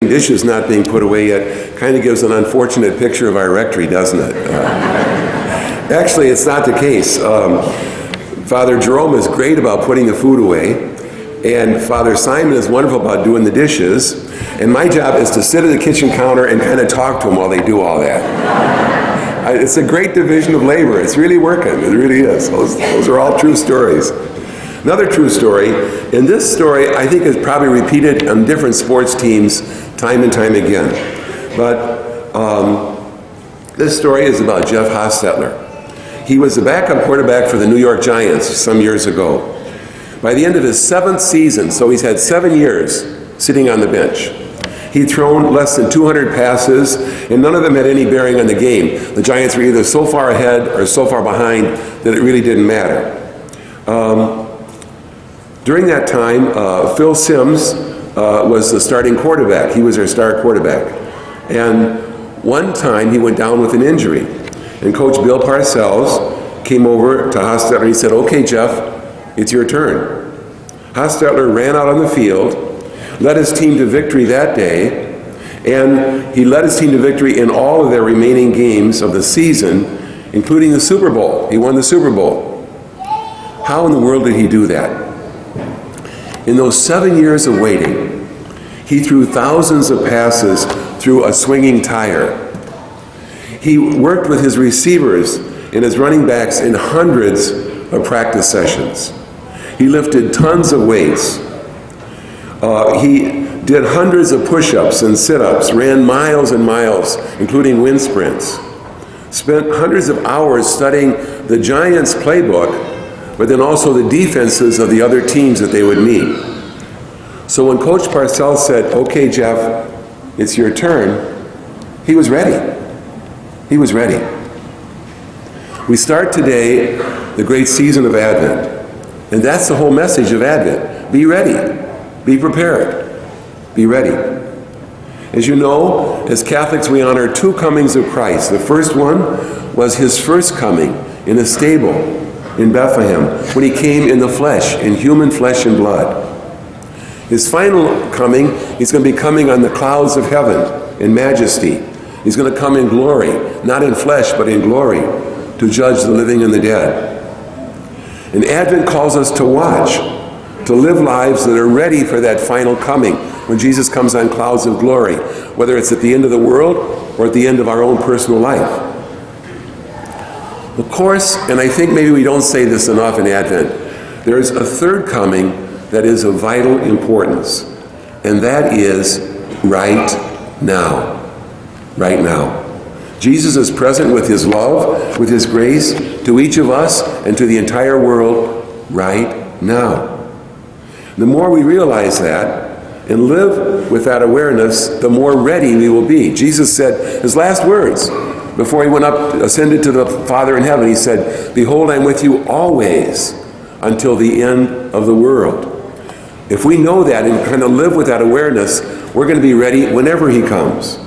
Dishes not being put away yet kind of gives an unfortunate picture of our rectory, doesn't it? Actually, it's not the case. Father Jerome is great about putting the food away, and Father Simon is wonderful about doing the dishes, and my job is to sit at the kitchen counter and kind of talk to them while they do all that. It's a great division of labor. It's really working. It really is. Those are all true stories. Another true story, and this story I think is probably repeated on different sports teams time and time again. But this story is about Jeff Hostetler. He was the backup quarterback for the New York Giants some years ago. By the end of his 7th season, so he's had 7 years sitting on the bench, he'd thrown less than 200 passes, and none of them had any bearing on the game. The Giants were either so far ahead or so far behind that it really didn't matter. During that time, Phil Simms was the starting quarterback. He was our star quarterback. And one time he went down with an injury. And Coach Bill Parcells came over to Hostetler and he said, "Okay, Jeff, it's your turn." Hostetler ran out on the field, led his team to victory that day, and he led his team to victory in all of their remaining games of the season, including the Super Bowl. He won the Super Bowl. How in the world did he do that? In those 7 years of waiting, he threw thousands of passes through a swinging tire. He worked with his receivers and his running backs in hundreds of practice sessions. He lifted tons of weights. He did hundreds of push-ups and sit-ups, ran miles and miles, including wind sprints. Spent hundreds of hours studying the Giants' playbook, but then also the defenses of the other teams that they would meet. So when Coach Parcells said, "Okay, Jeff, it's your turn," he was ready. He was ready. We start today the great season of Advent, and that's the whole message of Advent. Be ready. Be prepared. Be ready. As you know, as Catholics, we honor 2 comings of Christ. The first one was his first coming in a stable in Bethlehem, when he came in the flesh, in human flesh and blood. His final coming, he's going to be coming on the clouds of heaven in majesty. He's going to come in glory, not in flesh, but in glory, to judge the living and the dead. And Advent calls us to watch, to live lives that are ready for that final coming, when Jesus comes on clouds of glory, whether it's at the end of the world or at the end of our own personal life. Of course, and I think maybe we don't say this enough in Advent, there is a third coming that is of vital importance, and that is right now. Right now. Jesus is present with his love, with his grace to each of us and to the entire world right now. The more we realize that and live with that awareness, the more ready we will be. Jesus said his last words before he went up, ascended to the Father in heaven, he said, "Behold, I'm with you always until the end of the world." If we know that and kind of live with that awareness, we're going to be ready whenever he comes.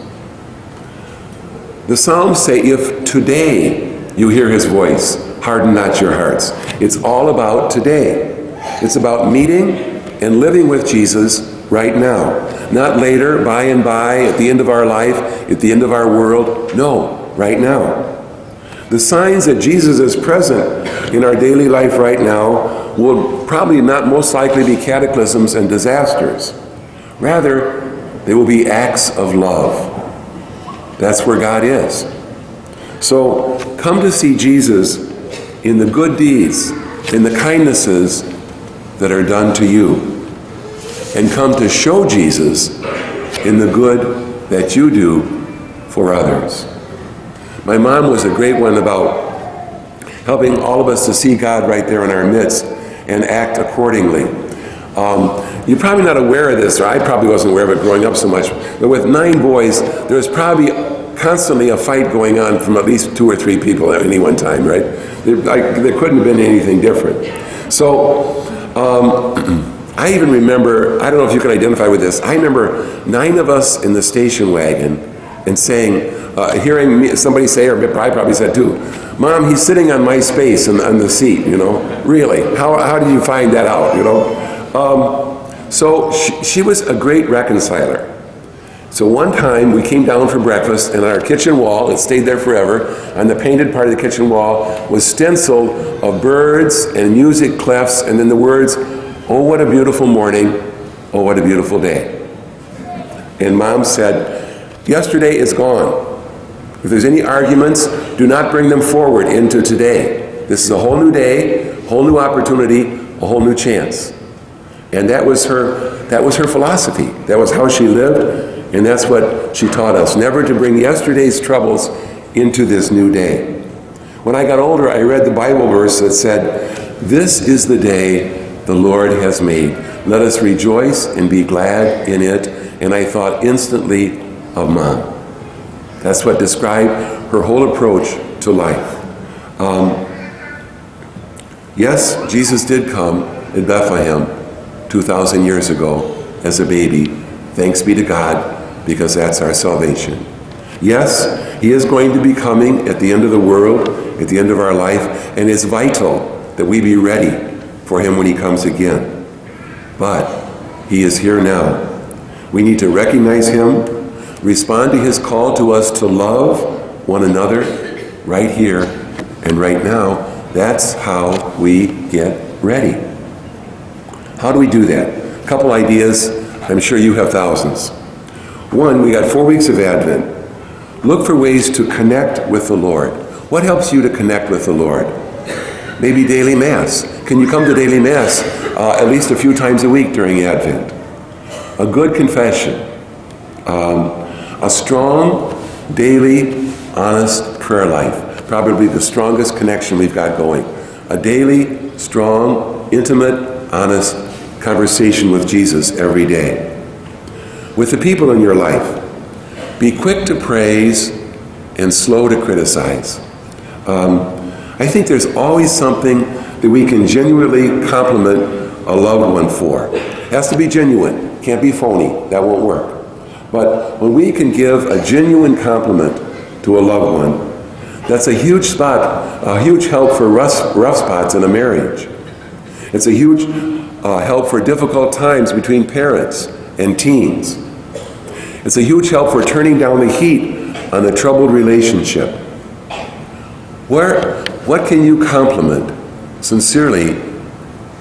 The Psalms say, if today you hear his voice, harden not your hearts. It's all about today. It's about meeting and living with Jesus right now. Not later, by and by, at the end of our life, at the end of our world. No, right now. The signs that Jesus is present in our daily life right now will probably not most likely be cataclysms and disasters. Rather, they will be acts of love. That's where God is. So come to see Jesus in the good deeds, in the kindnesses that are done to you. And come to show Jesus in the good that you do for others. My mom was a great one about helping all of us to see God right there in our midst and act accordingly. You're probably not aware of this, or I probably wasn't aware of it growing up so much, but with 9 boys, there was probably constantly a fight going on from at least 2 or 3 people at any one time, right? There couldn't have been anything different. So I even remember, I don't know if you can identify with this, I remember 9 of us in the station wagon and saying, hearing somebody say, or I probably said too, Mom, he's sitting on my space on the seat, Really? How did you find that out, So she was a great reconciler. So one time we came down for breakfast, and on our kitchen wall, it stayed there forever, on the painted part of the kitchen wall was stenciled of birds and music clefs, and then the words, "Oh, what a beautiful morning, oh, what a beautiful day." And Mom said, "Yesterday is gone. If there's any arguments, do not bring them forward into today. This is a whole new day, whole new opportunity, a whole new chance." And that was her philosophy. That was how she lived, and that's what she taught us, never to bring yesterday's troubles into this new day. When I got older, I read the Bible verse that said, "This is the day the Lord has made. Let us rejoice and be glad in it." And I thought instantly of Mom. That's what described her whole approach to life. Yes, Jesus did come in Bethlehem 2,000 years ago as a baby. Thanks be to God, because that's our salvation. Yes, he is going to be coming at the end of the world, at the end of our life, and it's vital that we be ready for him when he comes again. But he is here now. We need to recognize him, respond to his call to us to love one another right here and right now. That's how we get ready. How do we do that? A couple ideas. I'm sure you have thousands. One, we got 4 weeks of Advent. Look for ways to connect with the Lord. What helps you to connect with the Lord? Maybe daily Mass. Can you come to daily Mass at least a few times a week during Advent? A good confession. A strong, daily, honest prayer life. Probably the strongest connection we've got going. A daily, strong, intimate, honest conversation with Jesus every day. With the people in your life, be quick to praise and slow to criticize. I think there's always something that we can genuinely compliment a loved one for. It has to be genuine. Can't be phony. That won't work. But when we can give a genuine compliment to a loved one, that's a huge help for rough spots in a marriage. It's a huge help for difficult times between parents and teens. It's a huge help for turning down the heat on a troubled relationship. What can you compliment sincerely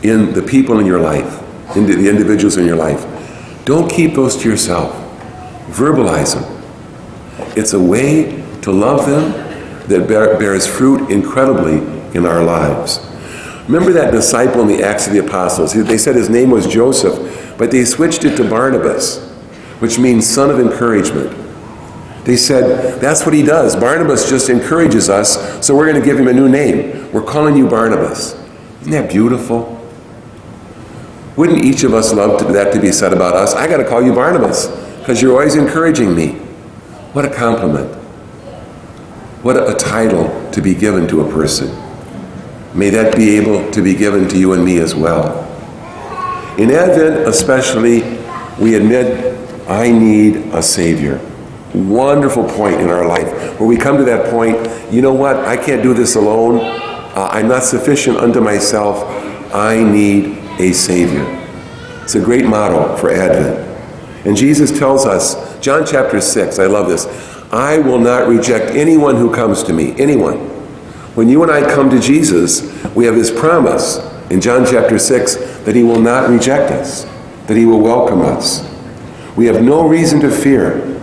in the people in your life, in the individuals in your life? Don't keep those to yourself. Verbalize them. It's a way to love them that bears fruit incredibly in our lives. Remember that disciple in the Acts of the Apostles? They said his name was Joseph, but they switched it to Barnabas, which means son of encouragement. They said, that's what he does. Barnabas just encourages us, so we're going to give him a new name. We're calling you Barnabas. Isn't that beautiful? Wouldn't each of us love that to be said about us? I got to call you Barnabas, because you're always encouraging me. What a compliment. What a title to be given to a person. May that be able to be given to you and me as well. In Advent especially, we admit, I need a Savior. Wonderful point in our life where we come to that point, you know what, I can't do this alone. I'm not sufficient unto myself. I need a Savior. It's a great motto for Advent. And Jesus tells us, John chapter 6, I love this, I will not reject anyone who comes to me, anyone. When you and I come to Jesus, we have his promise in John chapter 6 that he will not reject us, that he will welcome us. We have no reason to fear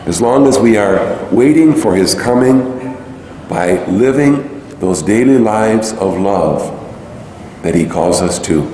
as long as we are waiting for his coming by living those daily lives of love that he calls us to.